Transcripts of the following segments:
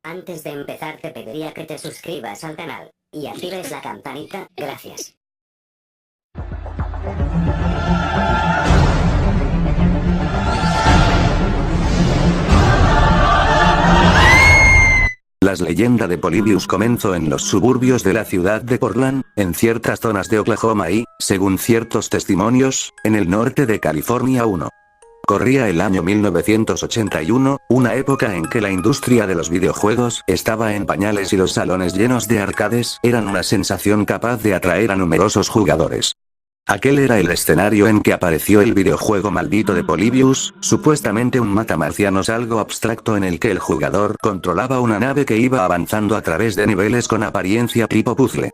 Antes de empezar te pediría que te suscribas al canal y actives la campanita, gracias. Las leyendas de Polybius comenzó en los suburbios de la ciudad de Portland, en ciertas zonas de Oklahoma y, según ciertos testimonios, en el norte de California. Corría el año 1981, una época en que la industria de los videojuegos estaba en pañales y los salones llenos de arcades eran una sensación capaz de atraer a numerosos jugadores. Aquel era el escenario en que apareció el videojuego maldito de Polybius, supuestamente un matamarcianos algo abstracto en el que el jugador controlaba una nave que iba avanzando a través de niveles con apariencia tipo puzzle.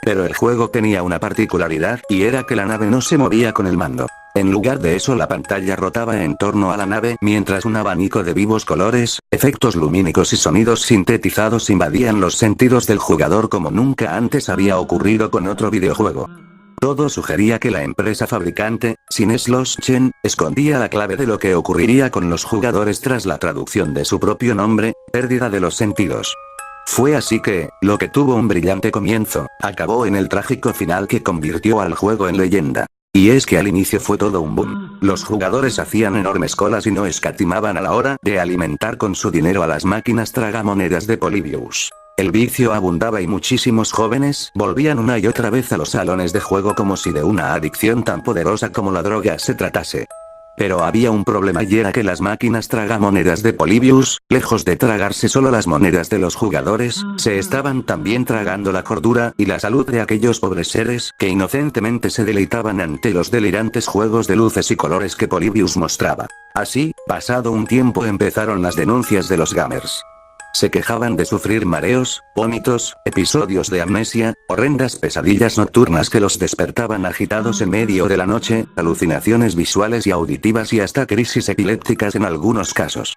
Pero el juego tenía una particularidad, y era que la nave no se movía con el mando. En lugar de eso la pantalla rotaba en torno a la nave mientras un abanico de vivos colores, efectos lumínicos y sonidos sintetizados invadían los sentidos del jugador como nunca antes había ocurrido con otro videojuego. Todo sugería que la empresa fabricante, Chen, escondía la clave de lo que ocurriría con los jugadores tras la traducción de su propio nombre, pérdida de los sentidos. Fue así que, lo que tuvo un brillante comienzo, acabó en el trágico final que convirtió al juego en leyenda. Y es que al inicio fue todo un boom. Los jugadores hacían enormes colas y no escatimaban a la hora de alimentar con su dinero a las máquinas tragamonedas de Polybius. El vicio abundaba y muchísimos jóvenes volvían una y otra vez a los salones de juego como si de una adicción tan poderosa como la droga se tratase. Pero había un problema y era que las máquinas tragamonedas de Polybius, lejos de tragarse solo las monedas de los jugadores, se estaban también tragando la cordura y la salud de aquellos pobres seres que inocentemente se deleitaban ante los delirantes juegos de luces y colores que Polybius mostraba. Así, pasado un tiempo empezaron las denuncias de los gamers. Se quejaban de sufrir mareos, vómitos, episodios de amnesia, horrendas pesadillas nocturnas que los despertaban agitados en medio de la noche, alucinaciones visuales y auditivas y hasta crisis epilépticas en algunos casos.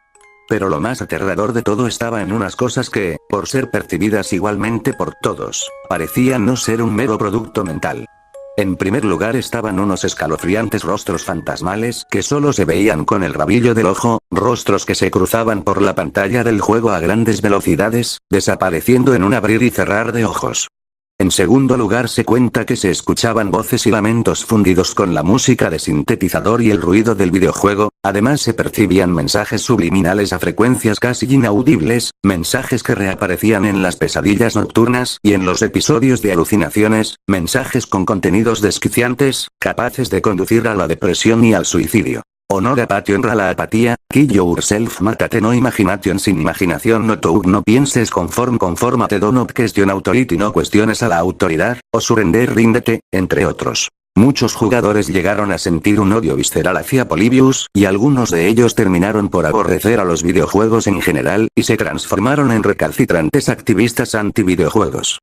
Pero lo más aterrador de todo estaba en unas cosas que, por ser percibidas igualmente por todos, parecían no ser un mero producto mental. En primer lugar estaban unos escalofriantes rostros fantasmales que solo se veían con el rabillo del ojo, rostros que se cruzaban por la pantalla del juego a grandes velocidades, desapareciendo en un abrir y cerrar de ojos. En segundo lugar se cuenta que se escuchaban voces y lamentos fundidos con la música de sintetizador y el ruido del videojuego, además se percibían mensajes subliminales a frecuencias casi inaudibles, mensajes que reaparecían en las pesadillas nocturnas y en los episodios de alucinaciones, mensajes con contenidos desquiciantes, capaces de conducir a la depresión y al suicidio. Honor a Patio honra la apatía, kill yourself mátate no imagination sin imaginación no talk no pienses conformate do not question authority no cuestiones a la autoridad, o surrender ríndete, entre otros. Muchos jugadores llegaron a sentir un odio visceral hacia Polybius, y algunos de ellos terminaron por aborrecer a los videojuegos en general, y se transformaron en recalcitrantes activistas anti-videojuegos.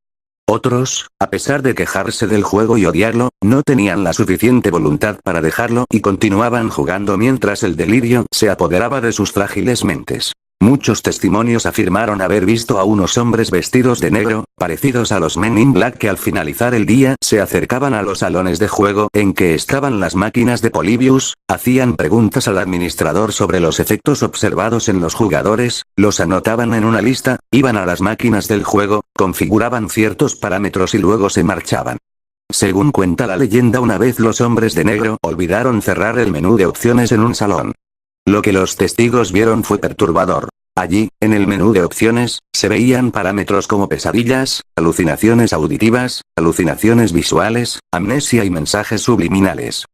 Otros, a pesar de quejarse del juego y odiarlo, no tenían la suficiente voluntad para dejarlo y continuaban jugando mientras el delirio se apoderaba de sus frágiles mentes. Muchos testimonios afirmaron haber visto a unos hombres vestidos de negro, parecidos a los Men in Black que al finalizar el día se acercaban a los salones de juego en que estaban las máquinas de Polybius, hacían preguntas al administrador sobre los efectos observados en los jugadores, los anotaban en una lista, iban a las máquinas del juego, configuraban ciertos parámetros y luego se marchaban. Según cuenta la leyenda, una vez los hombres de negro olvidaron cerrar el menú de opciones en un salón. Lo que los testigos vieron fue perturbador. Allí, en el menú de opciones, se veían parámetros como pesadillas, alucinaciones auditivas, alucinaciones visuales, amnesia y mensajes subliminales.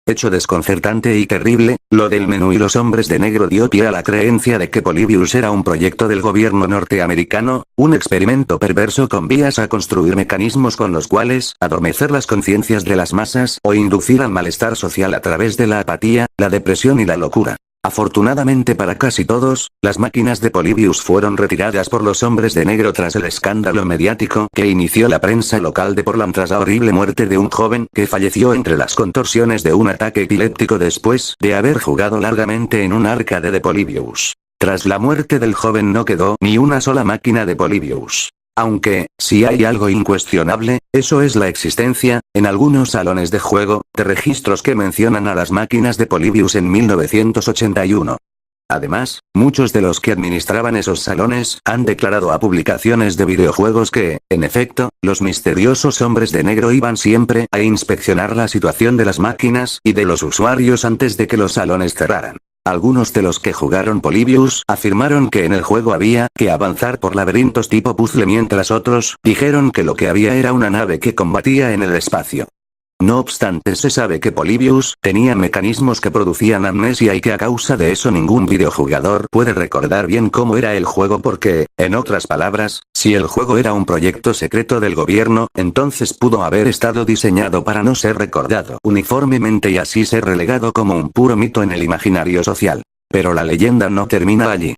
Hecho desconcertante y terrible, lo del menú y los hombres de negro dio pie a la creencia de que Polybius era un proyecto del gobierno norteamericano, un experimento perverso con vías a construir mecanismos con los cuales adormecer las conciencias de las masas o inducir al malestar social a través de la apatía, la depresión y la locura. Afortunadamente para casi todos, las máquinas de Polybius fueron retiradas por los hombres de negro tras el escándalo mediático que inició la prensa local de Portland tras la horrible muerte de un joven que falleció entre las contorsiones de un ataque epiléptico después de haber jugado largamente en un arcade de Polybius. Tras la muerte del joven no quedó ni una sola máquina de Polybius. Aunque, si hay algo incuestionable, eso es la existencia, en algunos salones de juego, de registros que mencionan a las máquinas de Polybius en 1981. Además, muchos de los que administraban esos salones han declarado a publicaciones de videojuegos que, en efecto, los misteriosos hombres de negro iban siempre a inspeccionar la situación de las máquinas y de los usuarios antes de que los salones cerraran. Algunos de los que jugaron Polybius afirmaron que en el juego había que avanzar por laberintos tipo puzzle, mientras otros dijeron que lo que había era una nave que combatía en el espacio. No obstante, se sabe que Polybius tenía mecanismos que producían amnesia y que a causa de eso ningún videojugador puede recordar bien cómo era el juego porque, en otras palabras, si el juego era un proyecto secreto del gobierno, entonces pudo haber estado diseñado para no ser recordado uniformemente y así ser relegado como un puro mito en el imaginario social. Pero la leyenda no termina allí.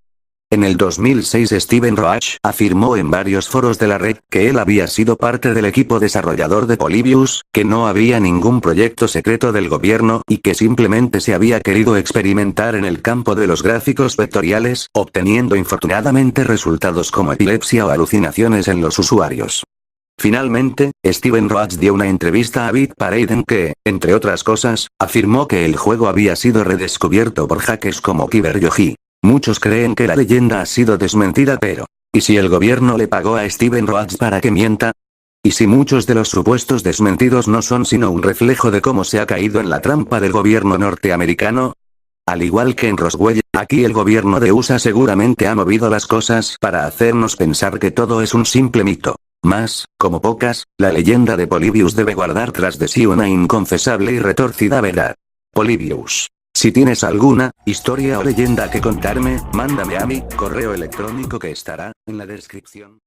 En el 2006 Steven Roach afirmó en varios foros de la red que él había sido parte del equipo desarrollador de Polybius, que no había ningún proyecto secreto del gobierno y que simplemente se había querido experimentar en el campo de los gráficos vectoriales, obteniendo infortunadamente resultados como epilepsia o alucinaciones en los usuarios. Finalmente, Steven Roach dio una entrevista a BitParade en que, entre otras cosas, afirmó que el juego había sido redescubierto por hackers como KyberYoshi. Muchos creen que la leyenda ha sido desmentida, pero ¿y si el gobierno le pagó a Steven Roach para que mienta? ¿Y si muchos de los supuestos desmentidos no son sino un reflejo de cómo se ha caído en la trampa del gobierno norteamericano? Al igual que en Roswell, aquí el gobierno de USA seguramente ha movido las cosas para hacernos pensar que todo es un simple mito. Mas, como pocas, la leyenda de Polybius debe guardar tras de sí una inconfesable y retorcida verdad. Polybius. Si tienes alguna historia o leyenda que contarme, mándame a mi correo electrónico que estará en la descripción.